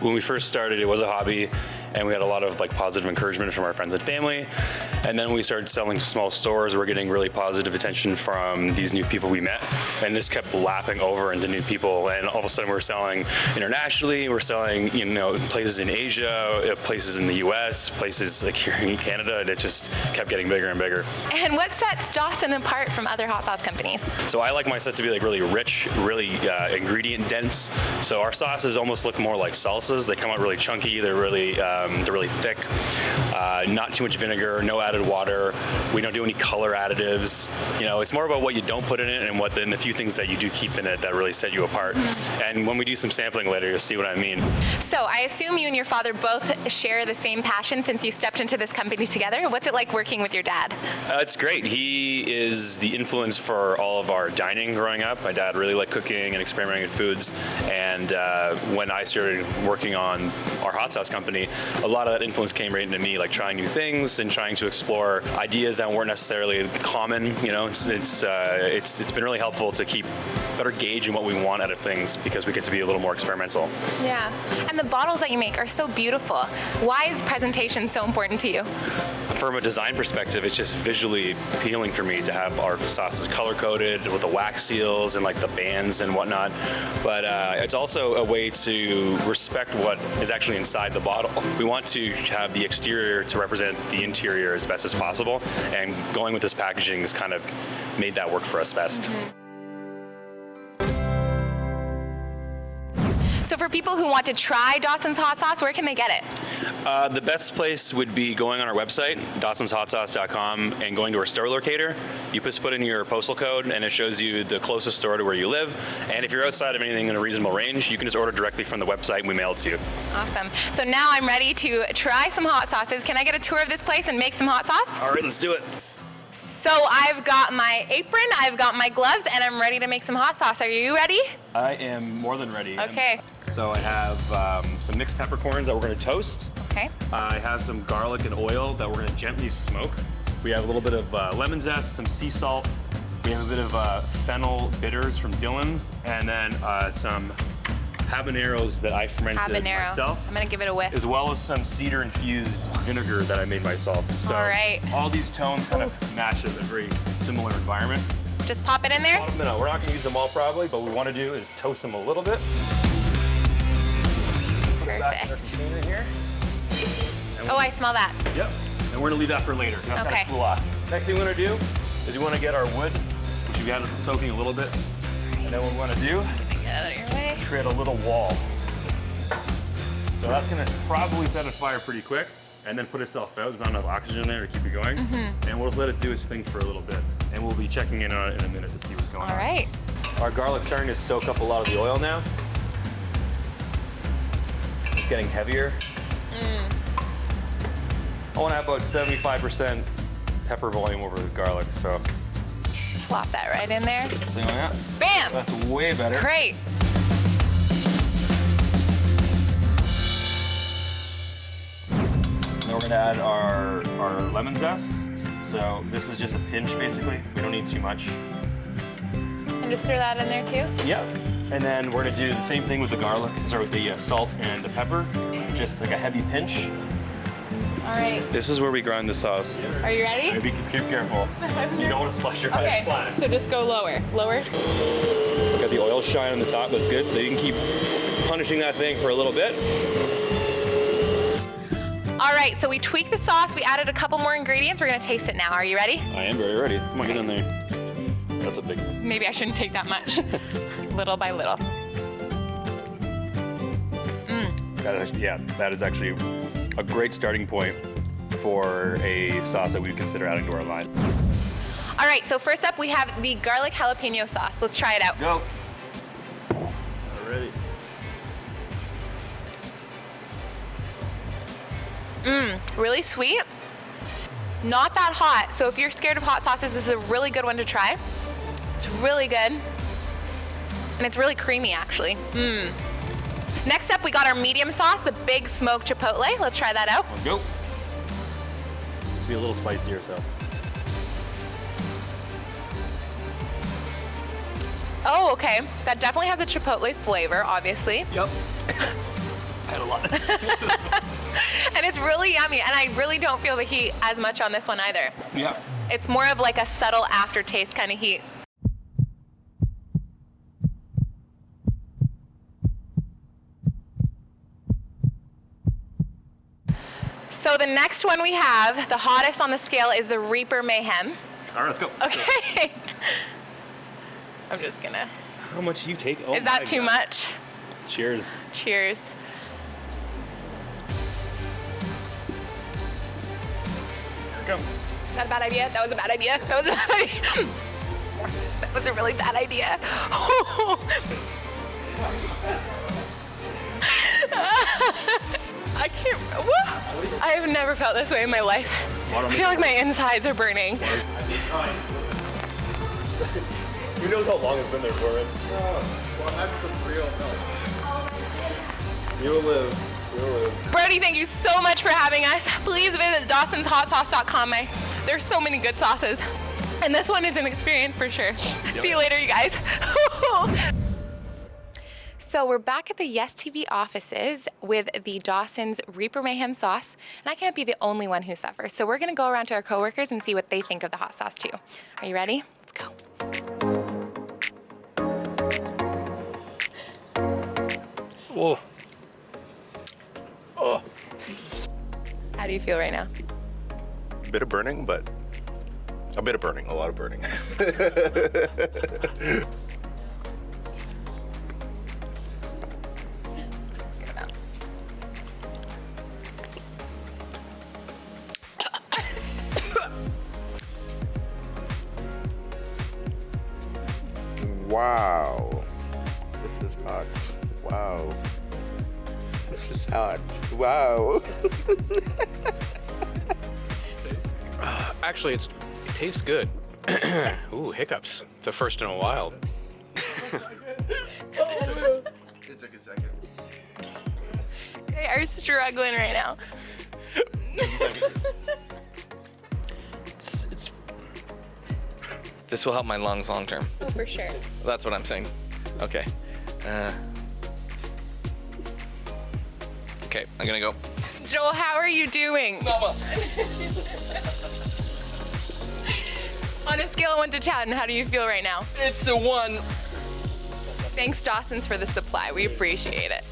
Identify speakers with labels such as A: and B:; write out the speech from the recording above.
A: When we first started, it was a hobby, and we had a lot of like positive encouragement from our friends and family. And then we started selling to small stores. We're getting really positive attention from these new people we met, and this kept lapping over into new people. And all of a sudden, we're selling internationally. We're selling, places in Asia, places in the U.S., places like here in Canada. And it just kept getting bigger and bigger.
B: And what sets Dawson apart from other hot sauce companies?
A: So I like my set to be like really rich, really ingredient dense. So our sauces almost look more like salsas. They come out really chunky. They're really thick. Not too much vinegar. No added water. We don't do any color additives. It's more about what you don't put in it and the few things that you do keep in it that really set you apart. And when we do some sampling later, you'll see what I mean.
B: So I assume you and your father both share the same passion since you stepped into this company together. What's it like working with your dad?
A: It's great. He is the influence for all of our dining growing up. My dad really liked cooking and experimenting with foods. And when I started working on our hot sauce company, a lot of that influence came right into me, like trying new things and trying to explore ideas that weren't necessarily common. It's been really helpful to keep better gauge in what we want out of things because we get to be a little more experimental.
B: Yeah, and the bottles that you make are so beautiful. Why is presentation so important to you?
A: From a design perspective, it's just visually appealing for me to have our sauces color-coded with the wax seals and like the bands and whatnot. But it's also a way to respect what is actually inside the bottle. We want to have the exterior to represent the interior as best as possible, and going with this packaging has kind of made that work for us best.
B: So for people who want to try Dawson's hot sauce, where can they get it?
A: The best place would be going on our website, dawsonshotsauce.com, and going to our store locator. You just put in your postal code, and it shows you the closest store to where you live. And if you're outside of anything in a reasonable range, you can just order directly from the website, and we mail it to you.
B: Awesome. So now I'm ready to try some hot sauces. Can I get a tour of this place and make some hot sauce?
A: All right, let's do it.
B: So I've got my apron, I've got my gloves, and I'm ready to make some hot sauce. Are you ready?
A: I am more than ready.
B: Okay.
A: So I have some mixed peppercorns that we're going to toast.
B: Okay.
A: I have some garlic and oil that we're going to gently smoke. We have a little bit of lemon zest, some sea salt. We have a bit of fennel bitters from Dillon's, and then some habaneros that I fermented myself.
B: I'm gonna give it a whiff.
A: As well as some cedar-infused vinegar that I made myself. So
B: all right.
A: All these tones kind of match a very similar environment.
B: Just pop it in there?
A: No, we're not gonna use them all probably, but what we want to do is toast them a little bit.
B: Perfect.
A: Here.
B: Oh, I smell that.
A: Yep. And we're gonna leave that for later. Now it's
B: Okay.
A: kind of cool off. Next thing we want to do is we want to get our wood, which we got it soaking a little bit. And then what we want to do
B: Get out of your way.
A: create a little wall. So that's gonna probably set a fire pretty quick and then put itself out. There's not enough oxygen there to keep it going. And we'll let it do its thing for a little bit. And we'll be checking in on it in a minute to see what's going on.
B: All right.
A: Our garlic's starting to soak up a lot of the oil now. It's getting heavier. I want to have about 75% pepper volume over the garlic, so.
B: Plop that right in there.
A: So yeah.
B: Bam!
A: That's way better.
B: Great.
A: Now we're gonna add our lemon zest. So this is just a pinch basically. We don't need too much.
B: And just throw that in there too?
A: Yep. And then we're gonna do the same thing with the garlic, with the salt and the pepper. Just like a heavy pinch.
B: All right.
A: This is where we grind the sauce.
B: Are you ready?
A: Be careful. You don't want to splash your eyes.
B: Okay, so just go lower. Lower.
A: Got the oil shine on the top, that's good. So you can keep punishing that thing for a little bit.
B: All right, so we tweaked the sauce. We added a couple more ingredients. We're gonna taste it now. Are you ready?
A: I am very ready. Come on, get in there. That's a big.
B: Maybe I shouldn't take that much. Little by little.
A: That is actually a great starting point for a sauce that we would consider adding to our line.
B: All right, so first up we have the garlic jalapeno sauce. Let's try it out.
A: Go. Ready.
B: Really sweet. Not that hot. So if you're scared of hot sauces, this is a really good one to try. It's really good. And it's really creamy, actually. Next up, we got our medium sauce, the big smoked chipotle. Let's try that out.
A: Let's go. It's be a little spicier, so.
B: Oh, okay. That definitely has a chipotle flavor, obviously.
A: Yep. had a lot.
B: And it's really yummy, and I really don't feel the heat as much on this one either.
A: Yeah.
B: It's more of like a subtle aftertaste kind of heat. So the next one we have, the hottest on the scale, is the Reaper Mayhem.
A: All right, let's go.
B: Okay. I'm just gonna.
A: How much you take? Oh,
B: Is that too much?
A: Cheers.
B: Cheers.
A: Here it comes.
B: Is that a bad idea? That was a bad idea. That was a bad idea. That was a really bad idea. I can't. Woo. I have never felt this way in my life. I feel like my insides are burning.
A: Who knows how long it's been there for, right?
C: Well, that's some real milk. You'll live. You'll live.
B: Brody, thank you so much for having us. Please visit dawsonshotsauce.com. There's so many good sauces. And this one is an experience for sure. See you later, you guys. So we're back at the Yes TV offices with the Dawson's Reaper Mayhem sauce, and I can't be the only one who suffers. So we're gonna go around to our coworkers and see what they think of the hot sauce too. Are you ready? Let's go.
A: Whoa. Oh.
B: How do you feel right now?
D: A bit of burning, but a bit of burning, a lot of burning. Wow. This is hot. Wow. This is hot. Wow.
C: Actually, it tastes good. Ooh, hiccups. It's a first in a while.
D: It took a second.
B: They are struggling right now.
E: This will help my lungs long term.
B: Oh, for sure.
E: That's what I'm saying. Okay. Okay, I'm gonna go.
B: Joel, how are you doing?
E: Mama.
B: On a scale of 1 to 10, how do you feel right now?
E: It's a 1.
B: Thanks, Dawson's, for the supply. We appreciate it.